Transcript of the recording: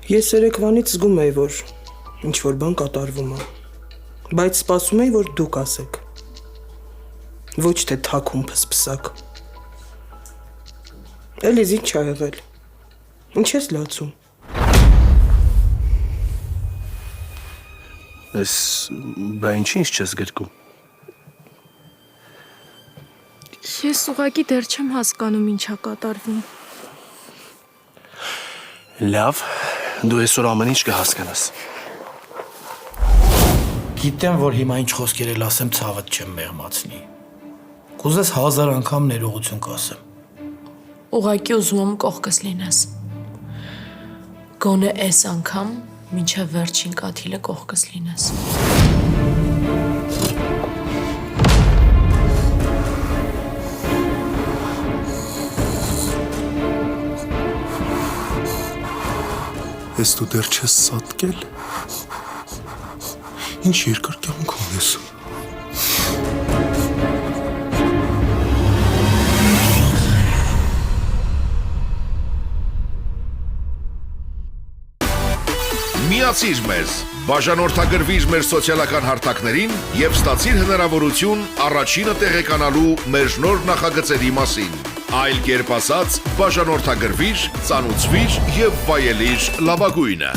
Ես երեկվանից զգում էի, որ ինչ-որ բան կատարվում է, բայց սպասում էի, որ դուք ասեք, ոչ թե թաքուն փսփսակ։ Էլիզ ինչ ա եղել, ինչ ես լացում։ Ես բա ինչի ինձ չես գրկում։ Ես ուղղակի դեռ չեմ հասկանում ինչա կատարվում։ Լավ, դու այսօր ամեն ինչ կհասկանաս։ Գիտեմ, որ հիմա ինչ խոսքեր էլ ասեմ, ցավդ չեմ մեղմացնի։ Կուզես 1000 անգամ ներողություն կասեմ։ Ուղղակի ուզում եմ կողքս լինես։ Գոնե այս անգամ մինչև վերջին կաթիլը կողքս լինես։ Ես դու դեռ չես սատկել։ Ինչ երկար կյանք ունես։ Միացիր մեզ, բաժանորդագրվիր մեր սոցիալական հարթակներին և ստացիր հնարավորություն առաջինը տեղեկանալու մեր նոր նախագծերի մասին։ Այլ կերպ ասած, բաժանորդագրվիր, ծանուցվիր և վայելիր լավագույնը։